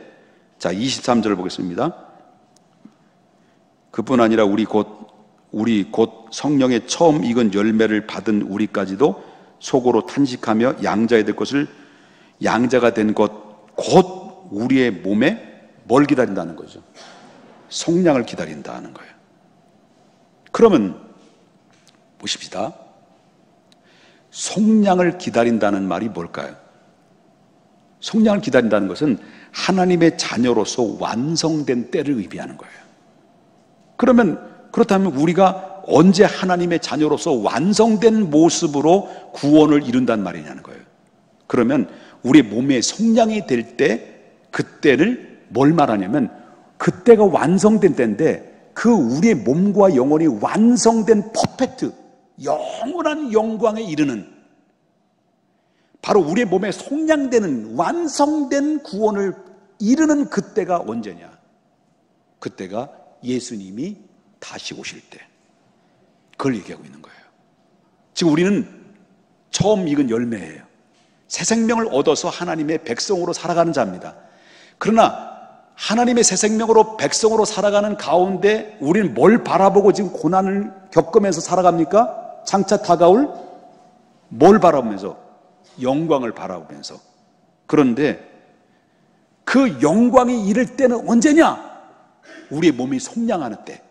[SPEAKER 1] 자, 23절 보겠습니다. 그뿐 아니라 우리 곧 성령의 처음 익은 열매를 받은 우리까지도 속으로 탄식하며 양자가 된 것 곧 우리의 몸에 뭘 기다린다는 거죠? 속량을 기다린다는 거예요. 그러면 보십시다. 속량을 기다린다는 말이 뭘까요? 속량을 기다린다는 것은 하나님의 자녀로서 완성된 때를 의미하는 거예요. 그렇다면 우리가 언제 하나님의 자녀로서 완성된 모습으로 구원을 이룬단 말이냐는 거예요. 그러면 우리 몸에 속량이 될 때, 그때를 뭘 말하냐면 그때가 완성된 때인데, 그 우리의 몸과 영혼이 완성된 퍼펙트, 영원한 영광에 이르는, 바로 우리의 몸에 속량되는 완성된 구원을 이르는 그때가 언제냐? 그때가 예수님이 다시 오실 때, 그걸 얘기하고 있는 거예요. 지금 우리는 처음 익은 열매예요. 새 생명을 얻어서 하나님의 백성으로 살아가는 자입니다. 그러나 하나님의 새 생명으로 백성으로 살아가는 가운데 우리는 뭘 바라보고 지금 고난을 겪으면서 살아갑니까? 장차 다가올 뭘 바라보면서? 영광을 바라보면서. 그런데 그 영광이 이를 때는 언제냐? 우리의 몸이 속량하는 때.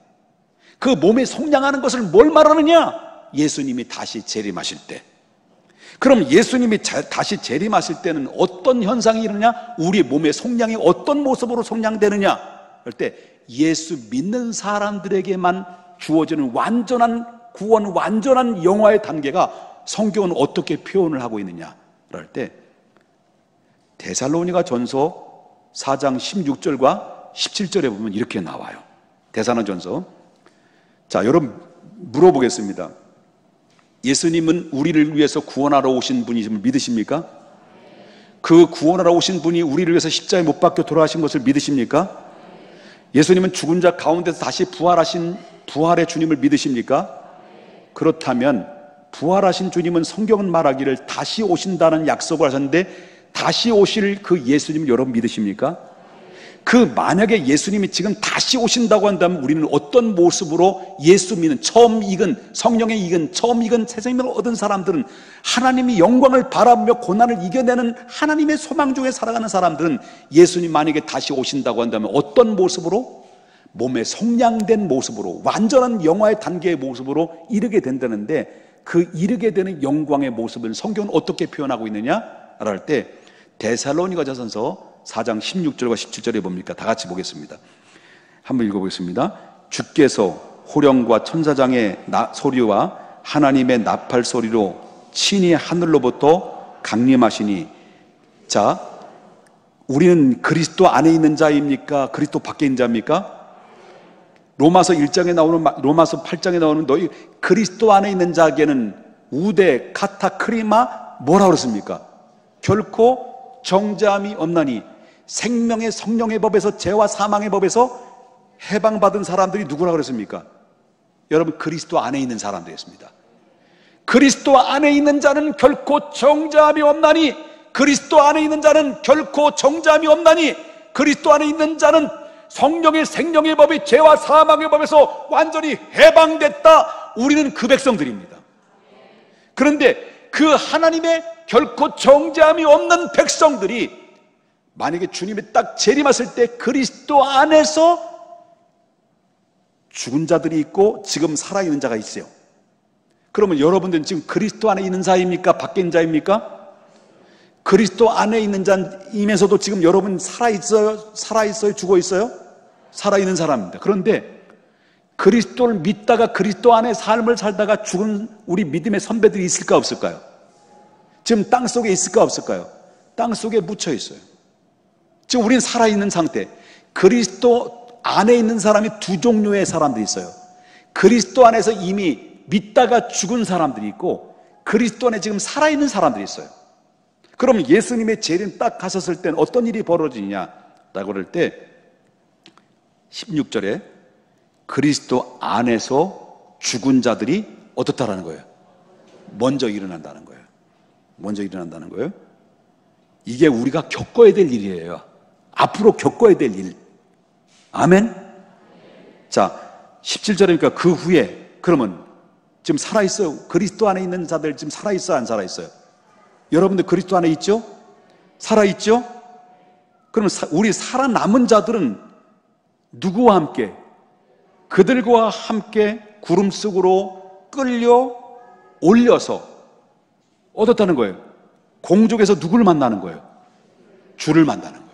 [SPEAKER 1] 그 몸에 속량하는 것을 뭘 말하느냐? 예수님이 다시 재림하실 때. 그럼 예수님이 다시 재림하실 때는 어떤 현상이 일어나냐? 우리의 몸의 속량이 어떤 모습으로 속량되느냐? 그럴 때 예수 믿는 사람들에게만 주어지는 완전한 구원, 완전한 영화의 단계가 성경은 어떻게 표현을 하고 있느냐? 그럴 때 데살로니가 전서 4장 16절과 17절에 보면 이렇게 나와요. 데살로니가전서. 자, 여러분 물어보겠습니다. 예수님은 우리를 위해서 구원하러 오신 분이심을 믿으십니까? 그 구원하러 오신 분이 우리를 위해서 십자가에 못 박혀 돌아가신 것을 믿으십니까? 예수님은 죽은 자 가운데서 다시 부활하신 부활의 주님을 믿으십니까? 그렇다면 부활하신 주님은 성경은 말하기를 다시 오신다는 약속을 하셨는데, 다시 오실 그 예수님을 여러분 믿으십니까? 그 만약에 예수님이 지금 다시 오신다고 한다면 우리는 어떤 모습으로 예수 믿는 처음 익은 성령의 익은 처음 익은 새 생명을 얻은 사람들은, 하나님이 영광을 바라보며 고난을 이겨내는 하나님의 소망 중에 살아가는 사람들은 예수님 만약에 다시 오신다고 한다면 어떤 모습으로? 몸에 속량된 모습으로, 완전한 영화의 단계의 모습으로 이르게 된다는데, 그 이르게 되는 영광의 모습을 성경은 어떻게 표현하고 있느냐? 할 때 데살로니가전서 4장 16절과 17절에 봅니까? 다 같이 보겠습니다. 한번 읽어보겠습니다. 주께서 호령과 천사장의 소리와 하나님의 나팔 소리로 친히 하늘로부터 강림하시니. 자, 우리는 그리스도 안에 있는 자입니까? 그리스도 밖에 있는 자입니까? 로마서 1장에 나오는, 로마서 8장에 나오는 너희 그리스도 안에 있는 자에게는 우대, 카타, 크리마 뭐라 그랬습니까? 결코 정죄함이 없나니. 생명의 성령의 법에서, 죄와 사망의 법에서 해방받은 사람들이 누구라 그랬습니까? 여러분, 그리스도 안에 있는 사람들이었습니다. 그리스도 안에 있는 자는 결코 정죄함이 없나니. 그리스도 안에 있는 자는 결코 정죄함이 없나니. 그리스도 안에 있는 자는 성령의 생명의 법이 죄와 사망의 법에서 완전히 해방됐다. 우리는 그 백성들입니다. 그런데 그 하나님의 결코 정죄함이 없는 백성들이 만약에 주님이 딱 재림하실 때 그리스도 안에서 죽은 자들이 있고 지금 살아있는 자가 있어요. 그러면 여러분들은 지금 그리스도 안에 있는 자입니까? 밖에 있는 자입니까? 그리스도 안에 있는 자이면서도 지금 여러분 살아있어요? 살아있어요? 죽어있어요? 살아있는 사람입니다. 그런데 그리스도를 믿다가 그리스도 안에 삶을 살다가 죽은 우리 믿음의 선배들이 있을까 없을까요? 지금 땅속에 있을까 없을까요? 땅속에 묻혀 있어요. 지금 우리는 살아있는 상태. 그리스도 안에 있는 사람이 두 종류의 사람들이 있어요. 그리스도 안에서 이미 믿다가 죽은 사람들이 있고 그리스도 안에 지금 살아있는 사람들이 있어요. 그럼 예수님의 재림 딱 가셨을 땐 어떤 일이 벌어지냐라고 그럴 때 16절에 그리스도 안에서 죽은 자들이 어떻다라는 거예요? 먼저 일어난다는 거예요. 먼저 일어난다는 거예요. 이게 우리가 겪어야 될 일이에요. 앞으로 겪어야 될 일. 아멘? 자, 17절이니까 그 후에 그러면 지금 살아있어요. 그리스도 안에 있는 자들 지금 살아있어요? 안 살아있어요? 여러분들 그리스도 안에 있죠? 살아있죠? 그러면 우리 살아남은 자들은 누구와 함께? 그들과 함께 구름 속으로 끌려 올려서 어떻다는 거예요? 공중에서 누구를 만나는 거예요? 주를 만나는 거예요.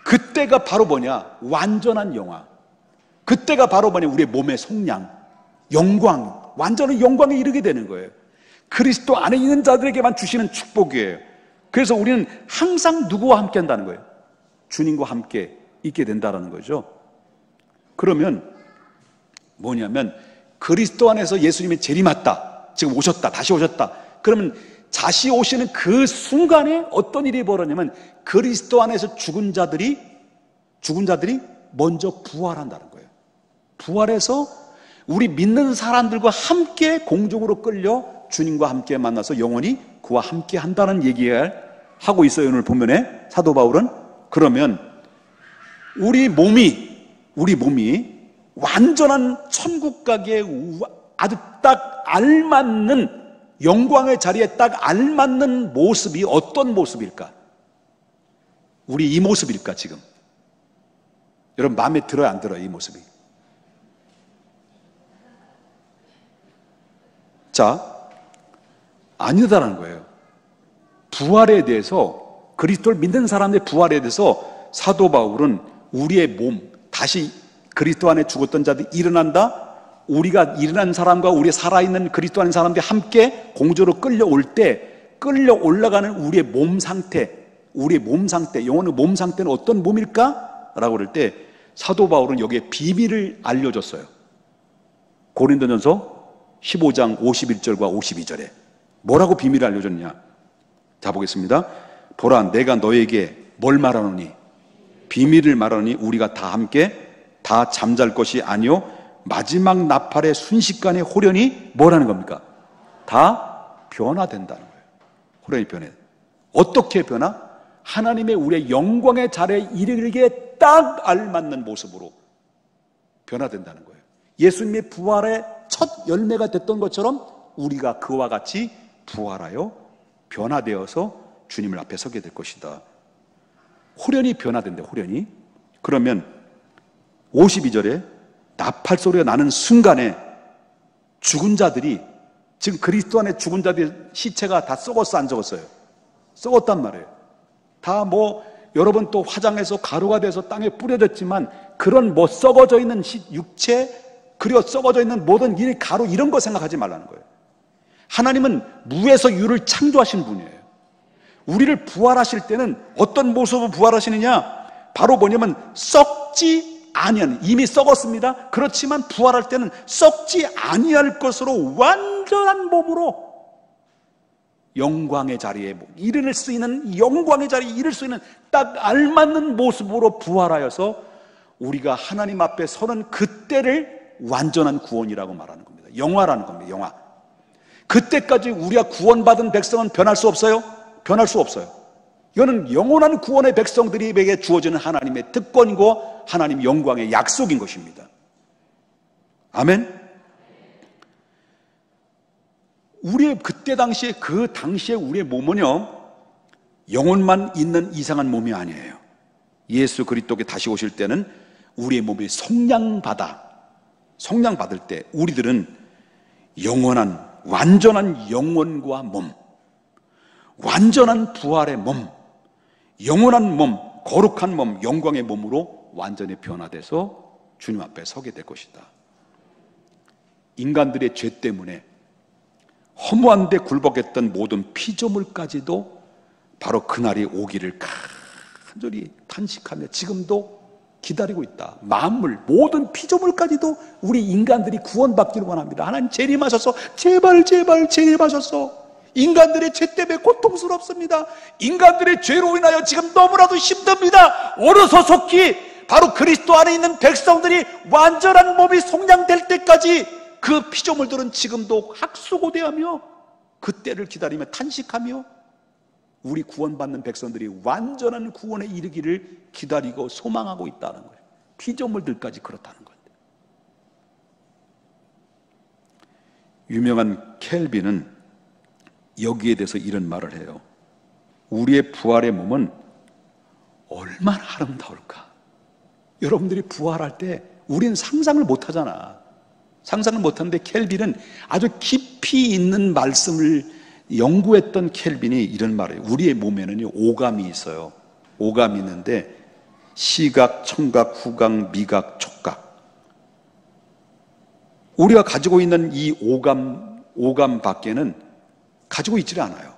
[SPEAKER 1] 그때가 바로 뭐냐? 완전한 영화. 그때가 바로 뭐냐? 우리의 몸의 속량, 영광, 완전한 영광에 이르게 되는 거예요. 그리스도 안에 있는 자들에게만 주시는 축복이에요. 그래서 우리는 항상 누구와 함께 한다는 거예요? 주님과 함께 있게 된다는 거죠. 그러면 뭐냐면 그리스도 안에서 예수님의 재림했다, 지금 오셨다, 다시 오셨다. 그러면 다시 오시는 그 순간에 어떤 일이 벌어지냐면 그리스도 안에서 죽은 자들이 먼저 부활한다는 거예요. 부활해서 우리 믿는 사람들과 함께 공중으로 끌려 주님과 함께 만나서 영원히 그와 함께 한다는 얘기를 하고 있어요. 오늘 본문에 사도 바울은. 그러면 우리 몸이 완전한 천국 가기에 아주 딱 알맞는 영광의 자리에 딱 알맞는 모습이 어떤 모습일까? 우리 이 모습일까 지금? 여러분 마음에 들어요, 안 들어요, 이 모습이? 자, 아니다라는 거예요. 부활에 대해서, 그리스도를 믿는 사람의 부활에 대해서 사도 바울은 우리의 몸, 다시 그리스도 안에 죽었던 자들이 일어난다, 우리가 일어난 사람과 우리 살아있는 그리스도 안에 사람들이 함께 공주로 끌려올 때 끌려 올라가는 우리의 몸 상태, 영혼의 몸 상태는 어떤 몸일까? 라고 그럴 때 사도 바울은 여기에 비밀을 알려줬어요. 고린도전서 15장 51절과 52절에 뭐라고 비밀을 알려줬냐? 자, 보겠습니다. 보라, 내가 너에게 뭘 말하노니? 비밀을 말하노니 우리가 다 함께 다 잠잘 것이 아니요 마지막 나팔의 순식간에 호련히 뭐라는 겁니까? 다 변화된다는 거예요. 호련히 변해. 어떻게 변화? 하나님의 우리의 영광의 자리에 이르기에 딱 알맞는 모습으로 변화된다는 거예요. 예수님의 부활의 첫 열매가 됐던 것처럼 우리가 그와 같이 부활하여 변화되어서 주님을 앞에 서게 될 것이다. 호련히 변화된대, 호련히. 그러면 52절에 나팔 소리가 나는 순간에 죽은 자들이, 지금 그리스도 안에 죽은 자들의 시체가 다 썩었어, 안 썩었어요? 썩었단 말이에요. 다 여러분 또 화장해서 가루가 돼서 땅에 뿌려졌지만 그런 썩어져 있는 육체, 그리고 썩어져 있는 모든 일, 가루 이런 거 생각하지 말라는 거예요. 하나님은 무에서 유를 창조하신 분이에요. 우리를 부활하실 때는 어떤 모습으로 부활하시느냐? 바로 뭐냐면 썩지 아니한, 이미 썩었습니다. 그렇지만 부활할 때는 썩지 아니할 것으로 완전한 몸으로 영광의 자리에 이를 수 있는, 영광의 자리에 이를 수 있는 딱 알맞는 모습으로 부활하여서 우리가 하나님 앞에 서는 그때를 완전한 구원이라고 말하는 겁니다. 영화라는 겁니다. 영화. 그때까지 우리가 구원받은 백성은 변할 수 없어요? 변할 수 없어요. 이거는 영원한 구원의 백성들에게 주어지는 하나님의 특권이고 하나님 영광의 약속인 것입니다. 아멘. 우리의 그때 당시에, 그 당시에 우리의 몸은요, 영혼만 있는 이상한 몸이 아니에요. 예수 그리스도께 다시 오실 때는 우리의 몸이 성량받을 때 우리들은 영원한, 완전한 영혼과 몸, 완전한 부활의 몸, 영원한 몸, 거룩한 몸, 영광의 몸으로 완전히 변화돼서 주님 앞에 서게 될 것이다. 인간들의 죄 때문에 허무한 데 굴복했던 모든 피조물까지도 바로 그날이 오기를 간절히 탄식하며 지금도 기다리고 있다. 만물, 모든 피조물까지도 우리 인간들이 구원받기를 원합니다. 하나님 재림하셔서 제발 재림하셔서. 인간들의 죄 때문에 고통스럽습니다. 인간들의 죄로 인하여 지금 너무나도 힘듭니다. 어느 소속히 바로 그리스도 안에 있는 백성들이 완전한 몸이 성량될 때까지 그 피조물들은 지금도 학수고대하며 그 때를 기다리며 탄식하며 우리 구원받는 백성들이 완전한 구원에 이르기를 기다리고 소망하고 있다는 거예요. 피조물들까지 그렇다는 건데. 유명한 켈빈은 여기에 대해서 이런 말을 해요. 우리의 부활의 몸은 얼마나 아름다울까. 여러분들이 부활할 때 우리는 상상을 못하잖아. 상상을 못하는데 켈빈은 아주 깊이 있는 말씀을 연구했던 켈빈이 이런 말을 해요. 우리의 몸에는 오감이 있어요. 오감이 있는데 시각, 청각, 후각, 미각, 촉각. 우리가 가지고 있는 이 오감 밖에는 가지고 있지를 않아요.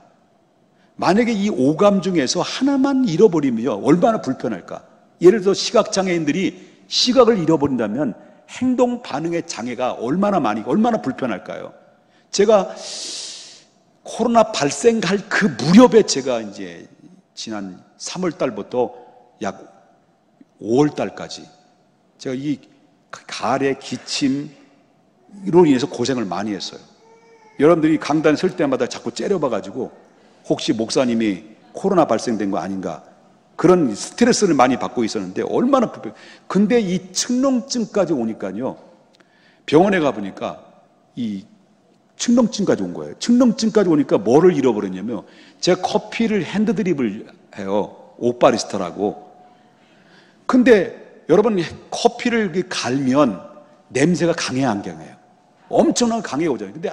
[SPEAKER 1] 만약에 이 오감 중에서 하나만 잃어버리면 얼마나 불편할까. 예를 들어 시각장애인들이 시각을 잃어버린다면 행동 반응의 장애가 얼마나 불편할까요? 제가 코로나 발생할 그 무렵에 제가 이제 지난 3월 달부터 약 5월 달까지 제가 이 가래, 기침으로 인해서 고생을 많이 했어요. 여러분들이 강단 설 때마다 자꾸 째려봐가지고 혹시 목사님이 코로나 발생된 거 아닌가 그런 스트레스를 많이 받고 있었는데 얼마나 불편해요. 근데 이 측농증까지 오니까요, 병원에 가보니까 이 측농증까지 온 거예요. 측농증까지 오니까 뭐를 잃어버렸냐면 제가 커피를 핸드드립을 해요. 오바리스타라고. 근데 여러분 커피를 갈면 냄새가 강해요, 안 강해요? 엄청나게 강해 오잖아요. 근데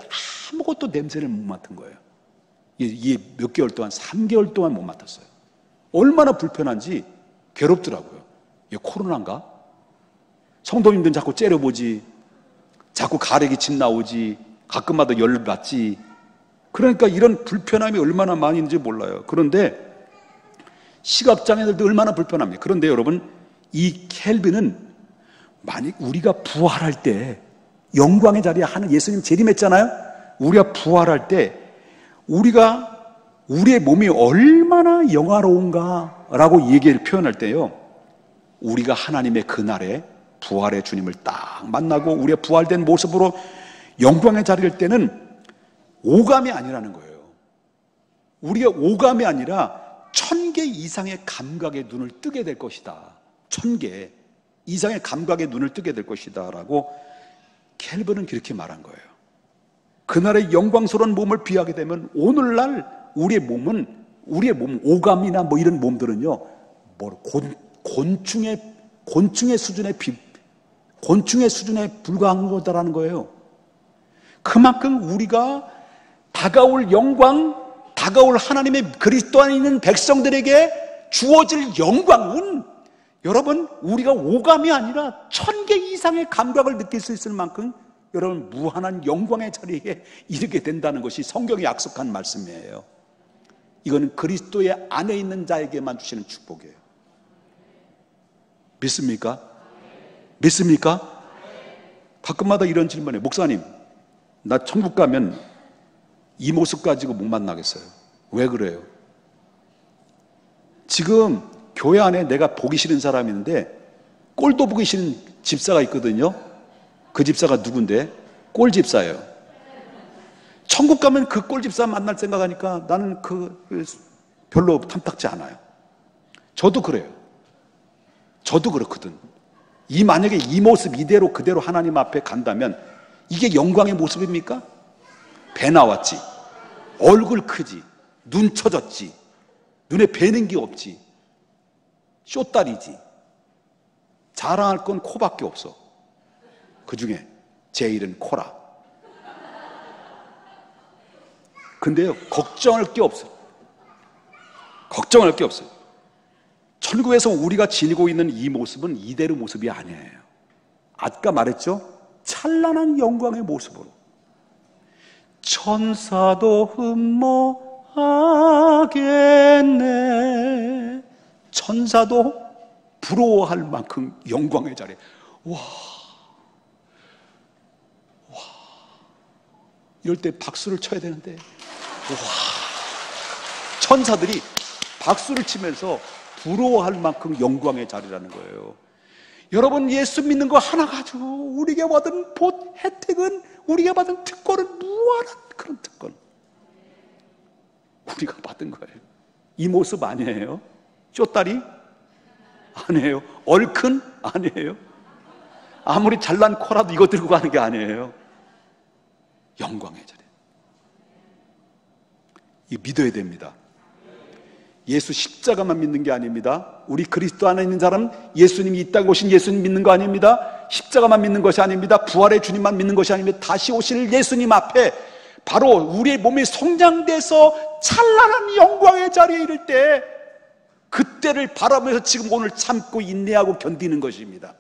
[SPEAKER 1] 아무것도 냄새를 못 맡은 거예요. 이게 몇 개월 동안, 3개월 동안 못 맡았어요. 얼마나 불편한지 괴롭더라고요. 이게 코로나인가? 성도님들은 자꾸 째려보지, 자꾸 가래기침 나오지, 가끔마다 열 받지. 그러니까 이런 불편함이 얼마나 많이 있는지 몰라요. 그런데 시각장애인들도 얼마나 불편합니까? 그런데 여러분, 이 켈빈은 만약 우리가 부활할 때 영광의 자리에 하는 예수님 재림했잖아요. 우리가 부활할 때 우리의 몸이 얼마나 영화로운가라고 얘기를 표현할 때요, 우리가 하나님의 그날에 부활의 주님을 딱 만나고 우리의 부활된 모습으로 영광의 자리일 때는 오감이 아니라는 거예요. 우리가 오감이 아니라 1000개 이상의 감각의 눈을 뜨게 될 것이다. 1000개 이상의 감각의 눈을 뜨게 될 것이다 라고 켈빈은 그렇게 말한 거예요. 그날의 영광스러운 몸을 비하게 되면 오늘날 우리의 몸 오감이나 뭐 이런 몸들은요, 곤충의 수준에 불과한 거다라는 거예요. 그만큼 우리가 다가올 영광, 다가올 하나님의 그리스도 안에 있는 백성들에게 주어질 영광은 여러분, 우리가 오감이 아니라 1000개 이상의 감각을 느낄 수 있을 만큼 여러분 무한한 영광의 자리에 이르게 된다는 것이 성경이 약속한 말씀이에요. 이거는 그리스도의 안에 있는 자에게만 주시는 축복이에요. 믿습니까? 믿습니까? 가끔마다 이런 질문에, 목사님, 나 천국 가면 이 모습 가지고 못 만나겠어요. 왜 그래요? 지금 교회 안에 내가 보기 싫은 사람이 있는데 꼴도 보기 싫은 집사가 있거든요. 그 집사가 누군데? 꼴집사예요. 천국 가면 그 꼴집사 만날 생각하니까 나는 별로 탐탁지 않아요. 저도 그래요. 저도 그렇거든. 만약에 이 모습 이대로 그대로 하나님 앞에 간다면 이게 영광의 모습입니까? 배 나왔지, 얼굴 크지, 눈 처졌지, 눈에 뵈는 게 없지, 쇼다리지, 자랑할 건 코밖에 없어. 그 중에 제일은 코라. 근데요, 걱정할 게 없어. 걱정할 게 없어요. 천국에서 우리가 지니고 있는 이 모습은 이대로 모습이 아니에요. 아까 말했죠? 찬란한 영광의 모습으로. 천사도 흠모하겠네. 천사도 부러워할 만큼 영광의 자리에, 이럴 때 박수를 쳐야 되는데, 천사들이 박수를 치면서 부러워할 만큼 영광의 자리라는 거예요. 여러분, 예수 믿는 거 하나 가지고 우리가 받은 복, 혜택은, 우리가 받은 특권은 무한한 그런 특권, 우리가 받은 거예요. 이 모습 아니에요? 쪼다리? 아니에요. 얼큰? 아니에요. 아무리 잘난 코라도 이거 들고 가는 게 아니에요. 영광의 자리. 이거 믿어야 됩니다. 예수 십자가만 믿는 게 아닙니다. 우리 그리스도 안에 있는 사람, 예수님이 있다고 오신 예수님 믿는 거 아닙니다. 십자가만 믿는 것이 아닙니다. 부활의 주님만 믿는 것이 아닙니다. 다시 오실 예수님 앞에 바로 우리의 몸이 성장돼서 찬란한 영광의 자리에 이를 때, 그때를 바라보면서 지금 오늘 참고 인내하고 견디는 것입니다.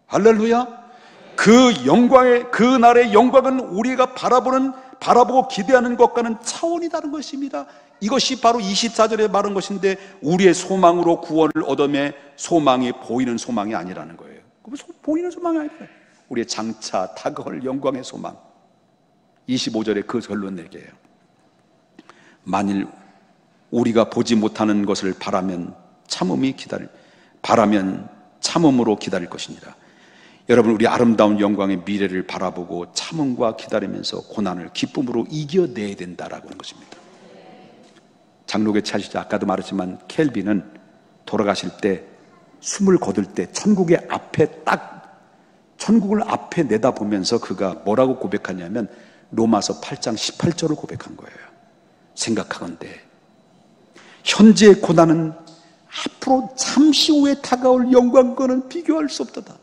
[SPEAKER 1] 할렐루야. 그 영광의, 그 날의 영광은 우리가 바라보고 기대하는 것과는 차원이 다른 것입니다. 이것이 바로 24절에 말한 것인데, 우리의 소망으로 구원을 얻음에 소망이 보이는 소망이 아니라는 거예요. 보이는 소망이 아니라 우리의 장차 다가올 영광의 소망. 25절에 그 결론 내게요. 만일 우리가 보지 못하는 것을 바라면 참음으로 기다릴 것이니라. 여러분, 우리 아름다운 영광의 미래를 바라보고 참음과 기다리면서 고난을 기쁨으로 이겨내야 된다라고 하는 것입니다. 장로교 차시자, 아까도 말했지만 켈빈은 돌아가실 때, 숨을 거둘 때 천국의 앞에 천국을 앞에 내다보면서 그가 뭐라고 고백하냐면 로마서 8장 18절을 고백한 거예요. 생각하건대 현재의 고난은 앞으로 잠시 후에 다가올 영광과는 비교할 수 없도다.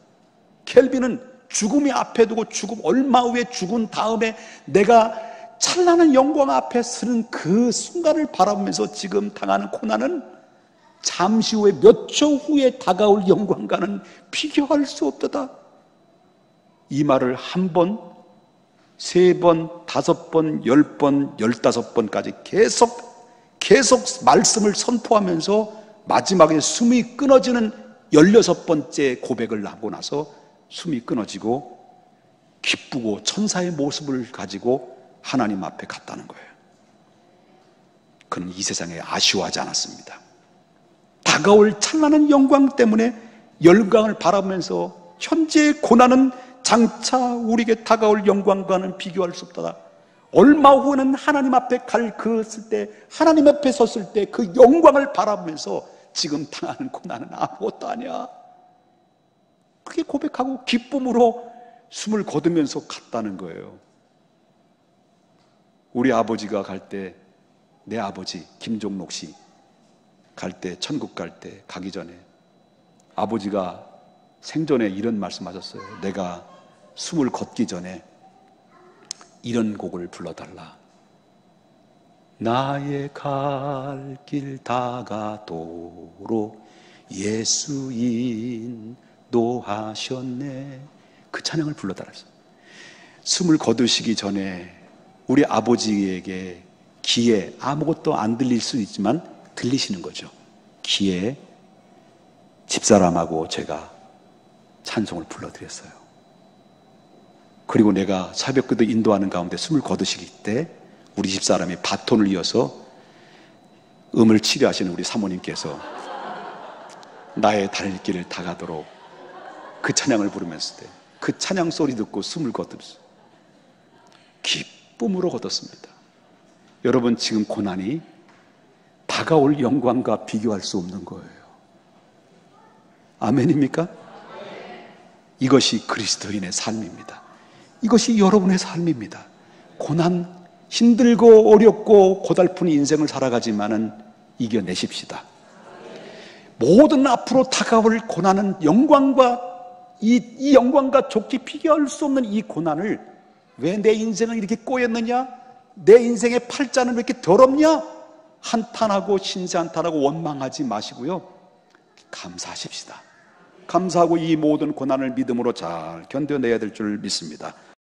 [SPEAKER 1] 켈빈은 죽음이 앞에 두고 얼마 후에 죽은 다음에 내가 찬란한 영광 앞에 서는 그 순간을 바라보면서 지금 당하는 고난은 잠시 후에 몇 초 후에 다가올 영광과는 비교할 수 없도다. 이 말을 한 번, 세 번, 5번, 10번, 15번까지 계속 말씀을 선포하면서 마지막에 숨이 끊어지는 16번째 고백을 하고 나서 숨이 끊어지고 기쁘고 천사의 모습을 가지고 하나님 앞에 갔다는 거예요. 그는 이 세상에 아쉬워하지 않았습니다. 다가올 찬란한 영광 때문에 영광을 바라보면서 현재의 고난은 장차 우리에게 다가올 영광과는 비교할 수 없다. 얼마 후에는 하나님 앞에 하나님 앞에 섰을 때 그 영광을 바라보면서 지금 당하는 고난은 아무것도 아니야. 그렇게 고백하고 기쁨으로 숨을 거두면서 갔다는 거예요. 우리 아버지가 갈 때, 내 아버지 김종록 씨 갈 때, 천국 갈 때, 가기 전에 아버지가 생전에 이런 말씀하셨어요. 내가 숨을 걷기 전에 이런 곡을 불러달라. 나의 갈 길 다가도록 예수 인도하셨네. 그 찬양을 불러달라. 숨을 거두시기 전에 우리 아버지에게 귀에 아무것도 안 들릴 수 있지만 들리시는 거죠. 귀에 집사람하고 제가 찬송을 불러드렸어요. 그리고 내가 새벽기도 인도하는 가운데 숨을 거두시기 때 우리 집사람이 바톤을 이어서 음을 치료하시는 우리 사모님께서 나의 달길을 다가도록 그 찬양을 부르면서 그 찬양 소리 듣고 숨을 거두면서 기쁨으로 거뒀습니다. 여러분, 지금 고난이 다가올 영광과 비교할 수 없는 거예요. 아멘입니까? 이것이 그리스도인의 삶입니다. 이것이 여러분의 삶입니다. 고난, 힘들고 어렵고 고달픈 인생을 살아가지만은 이겨내십시다. 모든 앞으로 다가올 고난은 영광과 이 영광과 좋게 비교할 수 없는 이 고난을, 왜 내 인생은 이렇게 꼬였느냐, 내 인생의 팔자는 왜 이렇게 더럽냐, 한탄하고 신세한탄하고 원망하지 마시고요, 감사하십시다. 감사하고 이 모든 고난을 믿음으로 잘 견뎌내야 될 줄 믿습니다.